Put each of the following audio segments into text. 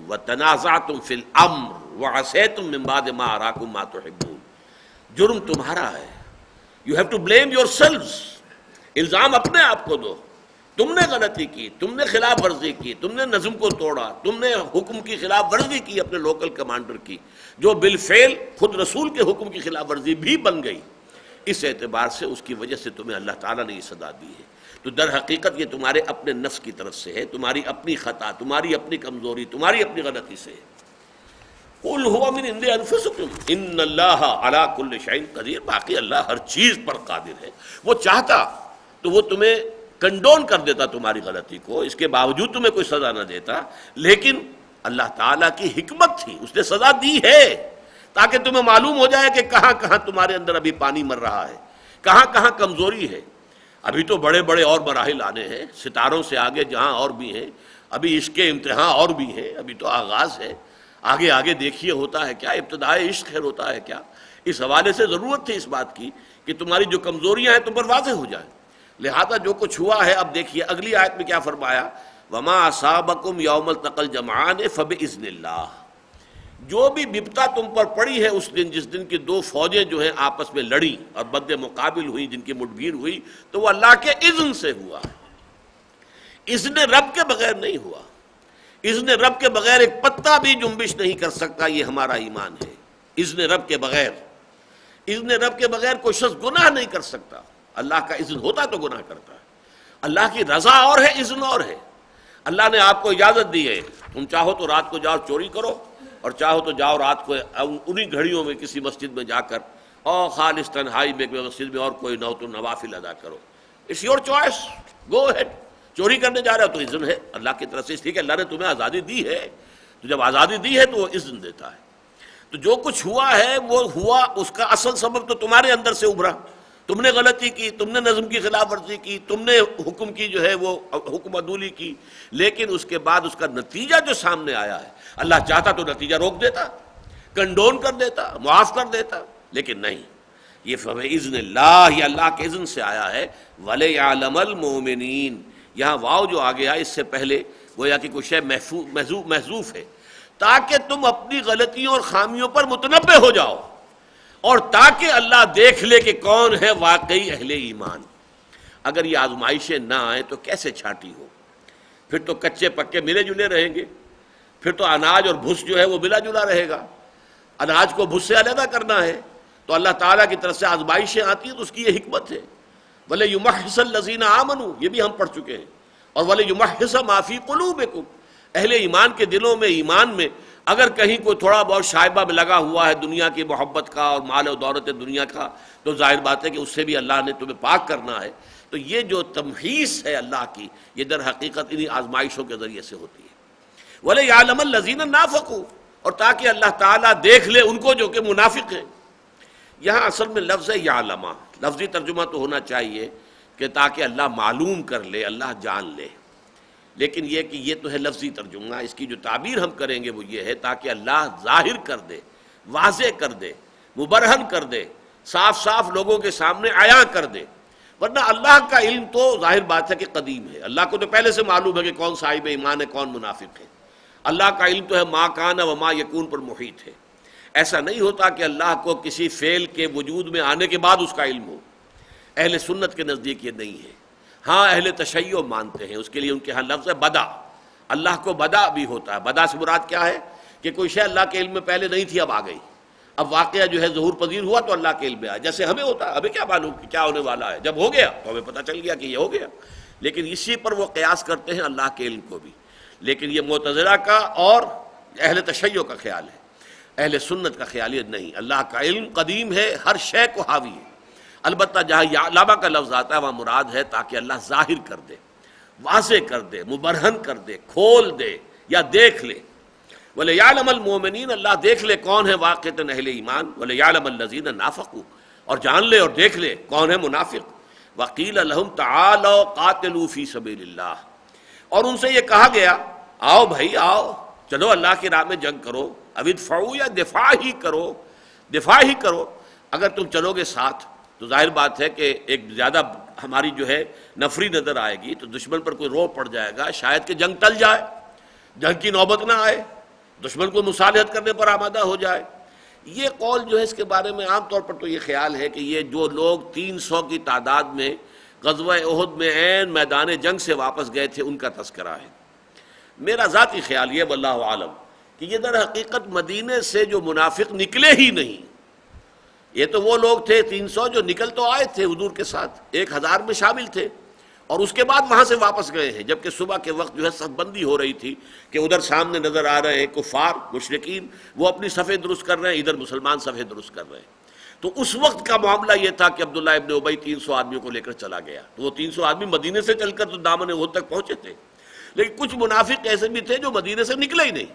وتنازعتم فی الامر وعصیتم من بعد ما اراکم ما تحبون. جرم تمہارا ہے. You have to blame yourselves. الزام اپنے آپ کو دو. تم نے غلطی کی, تم نے خلاف ورزی کی, تم نے نظم کو توڑا, تم نے حکم کی خلاف ورزی کی اپنے لوکل کمانڈر کی, جو بالفعل خود رسول کے حکم کی خلاف ورزی بھی بن گئی. اس اعتبار سے اس کی وجہ سے تمہیں اللہ تعالیٰ نے یہ سزا دی ہے. تو در حقیقت یہ تمہارے اپنے نفس کی طرف سے ہے, تمہاری اپنی خطا, تمہاری اپنی کمزوری, تمہاری اپنی غلطی سے ہے. قل هو من عند انفسکم ان اللہ علی کل شیء قدیر. باقی اللہ ہر چیز پر قادر ہے. وہ چاہتا تو وہ تمہیں کنڈون کر دیتا تمہاری غلطی کو, اس کے باوجود تمہیں کوئی سزا نہ دیتا. لیکن اللہ تعالیٰ کی حکمت تھی, اس نے سزا دی ہے تاکہ تمہیں معلوم ہو جائے کہ کہاں کہاں تمہارے اندر ابھی پانی مر رہا ہے, کہاں کہاں کمزوری ہے. ابھی تو بڑے بڑے اور مراحل آنے ہیں, ستاروں سے آگے جہاں اور بھی ہیں, ابھی عشق کے امتحان اور بھی ہیں, ابھی تو آغاز ہے. آگے آگے دیکھیے ہوتا ہے کیا, ابتدائے عشق خیر ہوتا ہے کیا. اس حوالے سے ضرورت تھی اس بات کی کہ تمہاری جو کمزوریاں ہیں تم پر واضح ہو جائیں. لہذا جو کچھ ہوا ہے, اب دیکھیے اگلی آیت میں کیا فرمایا, وما اصابکم یوم التقى الجمعان فباذن اللہ. جو بھی بپتا تم پر پڑی ہے اس دن, جس دن کی دو فوجیں جو ہیں آپس میں لڑیں اور بد مقابل ہوئی, جن کی مٹ بھیڑ ہوئی, تو وہ اللہ کے اذن سے ہوا. اذن رب کے بغیر نہیں ہوا. اذن رب کے بغیر ایک پتا بھی جنبش نہیں کر سکتا. یہ ہمارا ایمان ہے. اذن رب کے بغیر, اذن رب کے بغیر کوئی شخص گناہ نہیں کر سکتا. اللہ کا اذن ہوتا تو گناہ کرتا ہے. اللہ کی رضا اور ہے, اذن اور ہے. اللہ نے آپ کو اجازت دی ہے, تم چاہو تو رات کو جاؤ چوری کرو, اور چاہو تو جاؤ رات کو انہی گھڑیوں میں کسی مسجد میں جا کر اور خالص تنہائی میں مسجد میں اور کوئی نہ ہو تو نوافل ادا کرو. It's your choice, go ahead. چوری کرنے جا رہا ہو تو اذن ہے اللہ کی طرف سے, اس لیے کہ اللہ نے تمہیں آزادی دی ہے. تو جب آزادی دی ہے تو وہ اذن دیتا ہے. تو جو کچھ ہوا ہے وہ ہوا, اس کا اصل سبب تو تمہارے اندر سے ابھرا. تم نے غلطی کی, تم نے نظم کی خلاف ورزی کی, تم نے حکم کی جو ہے وہ حکم عدولی کی. لیکن اس کے بعد اس کا نتیجہ جو سامنے آیا ہے, اللہ چاہتا تو نتیجہ روک دیتا, کنڈون کر دیتا, معاف کر دیتا, لیکن نہیں. یہ فباذن اللہ, یہ اللہ کے اذن سے آیا ہے. وَلِيَعْلَمَ الْمُؤْمِنِينَ, یہاں واو جو آ گیا اس سے پہلے گویا کہ کوئی شے محذوف ہے, تاکہ تم اپنی غلطیوں اور خامیوں پر متنبہ ہو جاؤ, اور تاکہ اللہ دیکھ لے کہ کون ہے واقعی اہل ایمان. اگر یہ آزمائشیں نہ آئیں تو کیسے چھانٹی ہو؟ پھر تو کچے پکے ملے جلے رہیں گے, پھر تو اناج اور بھس جو ہے وہ ملا جلا رہے گا. اناج کو بھس سے علیحدہ کرنا ہے تو اللہ تعالیٰ کی طرف سے آزمائشیں آتی ہیں, تو اس کی یہ حکمت ہے. وَلِيُمَحِّصَ الَّذِينَ آمَنُوا, یہ بھی ہم پڑھ چکے ہیں. اور وَلِيُمَحِّصَ مَا فِي قُلُوبِكُمْ, اہل ایمان کے دلوں میں, ایمان میں اگر کہیں کوئی تھوڑا بہت شائبہ میں لگا ہوا ہے دنیا کی محبت کا اور مال و دولت دنیا کا, تو ظاہر بات ہے کہ اس سے بھی اللہ نے تمہیں پاک کرنا ہے. تو یہ جو تمحیص ہے اللہ کی, یہ در حقیقت انہی آزمائشوں کے ذریعے سے ہوتی ہے. وَلِيَعْلَمَ الَّذِينَ نَافَقُوا, اور تاکہ اللہ تعالیٰ دیکھ لے ان کو جو کہ منافق ہیں. یہاں اصل میں لفظ ہے یعلمہ, لفظی ترجمہ تو ہونا چاہیے کہ تاکہ اللہ معلوم کر لے, اللہ جان لے. لیکن یہ کہ یہ تو ہے لفظی ترجمہ, اس کی جو تعبیر ہم کریں گے وہ یہ ہے تاکہ اللہ ظاہر کر دے, واضح کر دے, مبرہن کر دے, صاف صاف لوگوں کے سامنے عیاں کر دے. ورنہ اللہ کا علم تو ظاہر بات ہے کہ قدیم ہے. اللہ کو تو پہلے سے معلوم ہے کہ کون صاحب ایمان ہے, کون منافق ہے. اللہ کا علم تو ہے ما کان و ما یکون پر محیط ہے. ایسا نہیں ہوتا کہ اللہ کو کسی فعل کے وجود میں آنے کے بعد اس کا علم ہو. اہل سنت کے نزدیک یہ نہیں ہے. ہاں اہل تشیع مانتے ہیں, اس کے لیے ان کے ہاں لفظ ہے بدا. اللہ کو بدا بھی ہوتا ہے. بدا سے مراد کیا ہے کہ کوئی شے اللہ کے علم میں پہلے نہیں تھی, اب آ گئی. اب واقعہ جو ہے ظہور پذیر ہوا تو اللہ کے علم میں آیا. جیسے ہمیں ہوتا ہے, ہمیں کیا معلوم کہ کیا ہونے والا ہے, جب ہو گیا تو ہمیں پتہ چل گیا کہ یہ ہو گیا. لیکن اسی پر وہ قیاس کرتے ہیں اللہ کے علم کو بھی. لیکن یہ معتزلہ کا اور اہل تشیع کا خیال ہے. اہل سنت کا خیال یہ نہیں. اللہ کا علم قدیم ہے, ہر شے کو حاوی ہے. البتہ جہاں یعلم کا لفظ آتا ہے وہاں مراد ہے تاکہ اللہ ظاہر کر دے, واضح کر دے, مبرہن کر دے, کھول دے یا دیکھ لے. وَلِيَعْلَمَ الْمُؤْمِنِينَ, اللہ دیکھ لے کون ہے واقعتاً اہل ایمان. وَلِيَعْلَمَ الَّذِينَ نَافَقُوا, اور جان لے اور دیکھ لے کون ہے منافق. وَقِيلَ لَهُمْ تَعَالَوْا قَاتِلُوا فِي سَبِيلِ اللَّهِ, اور ان سے یہ کہا گیا آؤ بھائی آؤ, چلو اللہ کی راہ میں جنگ کرو. اب ادفعوا, یا دفاع ہی کرو, دفاع ہی کرو. اگر تم چلو گے ساتھ تو ظاہر بات ہے کہ ایک زیادہ ہماری جو ہے نفری نظر آئے گی, تو دشمن پر کوئی رو پڑ جائے گا, شاید کہ جنگ ٹل جائے, جنگ کی نوبت نہ آئے. دشمن کو مصالحت کرنے پر آمادہ ہو جائے. یہ قول جو ہے اس کے بارے میں عام طور پر تو یہ خیال ہے کہ یہ جو لوگ 300 کی تعداد میں غزوہ احد میں عین میدان جنگ سے واپس گئے تھے ان کا تذکرہ ہے. میرا ذاتی خیال یہ واللہ عالم کہ یہ در حقیقت مدینے سے جو منافق نکلے ہی نہیں، یہ تو وہ لوگ تھے 300 جو نکل تو آئے تھے حضور کے ساتھ، 1000 میں شامل تھے، اور اس کے بعد وہاں سے واپس گئے ہیں، جبکہ صبح کے وقت جو ہے صف بندی ہو رہی تھی کہ ادھر سامنے نظر آ رہے ہیں کفار مشرکین، وہ اپنی صفیں درست کر رہے ہیں، ادھر مسلمان صفیں درست کر رہے ہیں. تو اس وقت کا معاملہ یہ تھا کہ عبداللہ ابن ابی 300 آدمیوں کو لے کر چلا گیا. تو وہ 300 آدمی مدینے سے چل کر تو دامن احد تک پہنچے تھے، لیکن کچھ منافق ایسے بھی تھے جو مدینے سے نکلے ہی نہیں.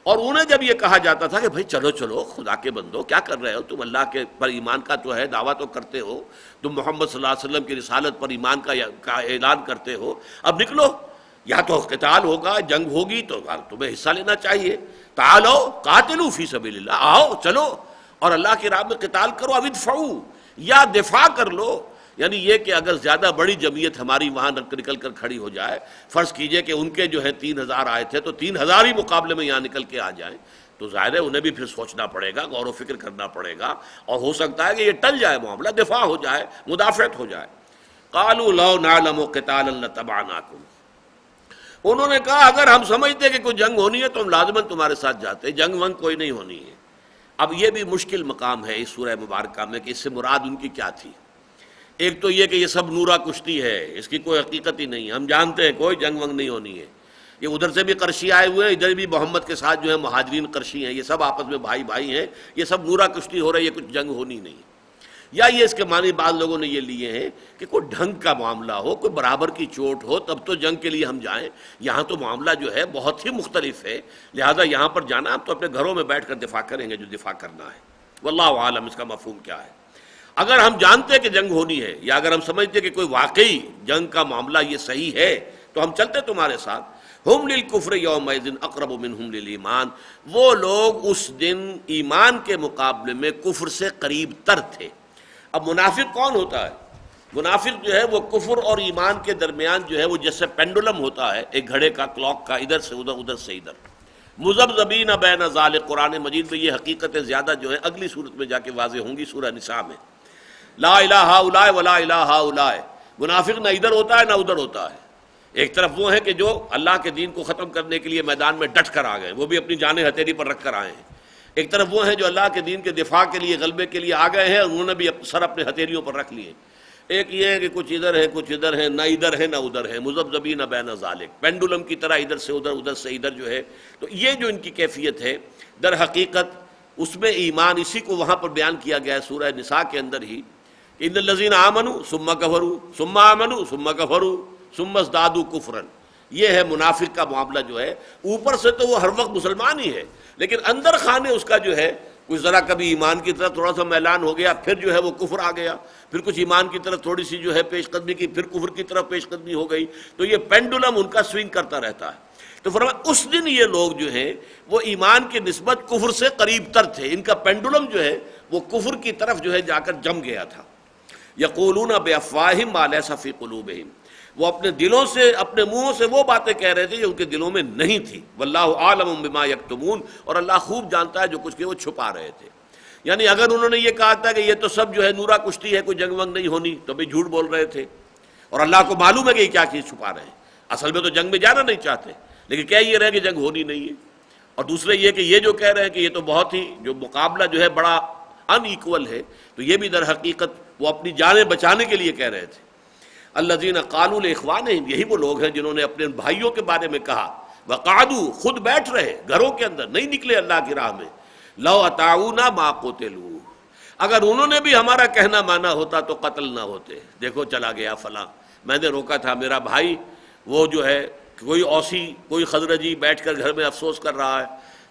اور انہیں جب یہ کہا جاتا تھا کہ بھائی چلو چلو خدا کے بندو کیا کر رہے ہو تم، اللہ کے پر ایمان کا تو ہے دعویٰ تو کرتے ہو، تم محمد صلی اللہ علیہ وسلم کی رسالت پر ایمان کا اعلان کرتے ہو، اب نکلو، یا تو قتال ہوگا، جنگ ہوگی تو تمہیں حصہ لینا چاہیے. تعالو قاتلوا فی سبیل اللہ، آؤ چلو اور اللہ کی راہ میں قتال کرو، او ادفعوا، یا دفاع کر لو. یعنی یہ کہ اگر زیادہ بڑی جمعیت ہماری وہاں نکل کر کھڑی ہو جائے، فرض کیجئے کہ ان کے جو ہے 3000 آئے تھے تو 3000 ہی مقابلے میں یہاں نکل کے آ جائیں، تو ظاہر ہے انہیں بھی پھر سوچنا پڑے گا، غور و فکر کرنا پڑے گا، اور ہو سکتا ہے کہ یہ ٹل جائے معاملہ، دفاع ہو جائے، مدافعت ہو جائے. قالوا لو نعلم قتالا لتبعناکم، انہوں نے کہا اگر ہم سمجھتے کہ کوئی جنگ ہونی ہے تو ہم لازماً تمہارے ساتھ جاتے، جنگ ونگ کوئی نہیں ہونی ہے. اب یہ بھی مشکل مقام ہے اس سورہ مبارکہ میں کہ اس سے مراد ان کی کیا تھی. ایک تو یہ کہ یہ سب نورا کشتی ہے، اس کی کوئی حقیقت ہی نہیں، ہم جانتے ہیں کوئی جنگ ونگ نہیں ہونی ہے. یہ ادھر سے بھی قرشی آئے ہوئے ہیں، ادھر بھی محمد کے ساتھ جو ہے مہاجرین قرشی ہیں، یہ سب آپس میں بھائی بھائی ہیں، یہ سب نورا کشتی ہو رہی ہے، کچھ جنگ ہونی نہیں. یا یہ اس کے معنی بعض لوگوں نے یہ لیے ہیں کہ کوئی ڈھنگ کا معاملہ ہو، کوئی برابر کی چوٹ ہو تب تو جنگ کے لیے ہم جائیں. یہاں تو معاملہ جو ہے بہت ہی مختلف ہے، لہذا یہاں پر جانا ہم تو اپنے گھروں میں بیٹھ کر دفاع کریں گے جو دفاع کرنا ہے. واللہ عالم اس کا مفہوم کیا ہے. اگر ہم جانتے کہ جنگ ہونی ہے، یا اگر ہم سمجھتے کہ کوئی واقعی جنگ کا معاملہ یہ صحیح ہے تو ہم چلتے تمہارے ساتھ. ہم للکفر یومئذ اقرب منہم للایمان، وہ لوگ اس دن ایمان کے مقابلے میں کفر سے قریب تر تھے. اب منافق کون ہوتا ہے؟ منافق جو ہے وہ کفر اور ایمان کے درمیان جو ہے وہ جیسے پینڈولم ہوتا ہے ایک گھڑے کا، کلاک کا، ادھر سے ادھر ادھر سے ادھر، مذبذبین بین ذالک. قرآن مجید میں یہ حقیقتیں زیادہ جو ہے اگلی صورت میں جا کے واضح ہوں گی، سورہ نساء میں. لا الہ ہؤلاء ولا الہ ہؤلاء، منافق نہ ادھر ہوتا ہے نہ ادھر ہوتا ہے. ایک طرف وہ ہیں کہ جو اللہ کے دین کو ختم کرنے کے لیے میدان میں ڈٹ کر آ گئے، وہ بھی اپنی جانیں ہتھیلی پر رکھ کر آئے ہیں. ایک طرف وہ ہیں جو اللہ کے دین کے دفاع کے لیے، غلبے کے لیے آ گئے ہیں، اور انہوں نے بھی سر اپنے ہتھیلیوں پر رکھ لیے. ایک یہ ہے کہ کچھ ادھر ہے کچھ ادھر ہے، نہ ادھر ہے نہ ادھر ہے، مذبذبین بین ذالک، پینڈولم کی طرح ادھر سے ادھر ادھر سے ادھر جو ہے. تو یہ جو ان کی کیفیت ہے در حقیقت اس میں ایمان، اسی کو وہاں پر بیان کیا گیا ہے سورہ نساء کے اندر ہی، ان الذین آمنوا ثم کفروا ثم آمنوا ثم کفروا ثم ازدادوا کفرا. یہ ہے منافق کا معاملہ جو ہے. اوپر سے تو وہ ہر وقت مسلمان ہی ہے، لیکن اندر خانے اس کا جو ہے کچھ ذرا کبھی ایمان کی طرف تھوڑا سا میلان ہو گیا، پھر جو ہے وہ کفر آ گیا، پھر کچھ ایمان کی طرف تھوڑی سی جو ہے پیش قدمی کی، پھر کفر کی طرف پیش قدمی ہو گئی. تو یہ پینڈولم ان کا سوئنگ کرتا رہتا ہے. تو فرمایا اس دن یہ لوگ جو ہیں وہ ایمان کی نسبت کفر سے قریب تر تھے، ان کا پینڈولم جو ہے وہ کفر کی طرف جو ہے جا کر جم گیا تھا. یقولون بافواہہم ما لیس فی قلوبہم، وہ اپنے دلوں سے، اپنے منہوں سے وہ باتیں کہہ رہے تھے جو ان کے دلوں میں نہیں تھی. واللہ عالم بما یکتمون، اور اللہ خوب جانتا ہے جو کچھ کہ وہ چھپا رہے تھے. یعنی اگر انہوں نے یہ کہا تھا کہ یہ تو سب جو ہے نورا کشتی ہے، کوئی جنگ ونگ نہیں ہونی، تو بھی جھوٹ بول رہے تھے، اور اللہ کو معلوم ہے کہ یہ کیا چیز چھپا رہے ہیں. اصل میں تو جنگ میں جانا نہیں چاہتے، لیکن کہہ یہ رہے کہ جنگ ہونی نہیں ہے. اور دوسرے یہ کہ یہ جو کہہ رہے ہیں کہ یہ تو بہت ہی جو مقابلہ جو ہے بڑا ان ایکول ہے، تو یہ بھی در حقیقت وہ اپنی جانیں بچانے کے لیے کہہ رہے تھے. الذین قالوا لاخوانہم، یہی وہ لوگ ہیں جنہوں نے اپنے بھائیوں کے بارے میں کہا، وقعدوا، خود بیٹھ رہے گھروں کے اندر، نہیں نکلے اللہ کی راہ میں، لو اطاعونا ما قتلوا، اگر انہوں نے بھی ہمارا کہنا مانا ہوتا تو قتل نہ ہوتے. دیکھو چلا گیا فلاں، میں نے روکا تھا، میرا بھائی وہ جو ہے کوئی اوسی کوئی خزرجی بیٹھ کر گھر میں افسوس کر رہا ہے،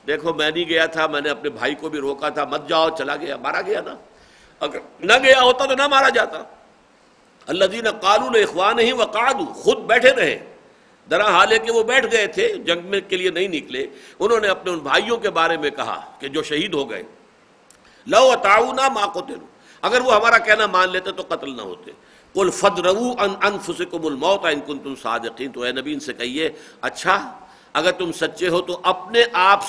دیکھو میں نہیں گیا تھا، میں نے اپنے بھائی کو بھی روکا تھا، مت جاؤ، چلا گیا، مارا گیا نا. اگر نہ گیا ہوتا تو نہ مارا جاتا. الذین قالوا لاخوانہم وقعدوا، خود بیٹھے رہے، درا حال ہے کہ وہ بیٹھ گئے تھے، جنگ میں کے لیے نہیں نکلے. انہوں نے اپنے ان بھائیوں کے بارے میں کہا کہ جو شہید ہو گئے، لو اطاعونا ما قتلوا، اگر وہ ہمارا کہنا مان لیتے تو قتل نہ ہوتے. قل فادرؤوا عن انفسکم الموت ان کنتم صادقین، تو اے نبی ان سے کہیے اچھا اگر تم سچے ہو تو اپنے آپ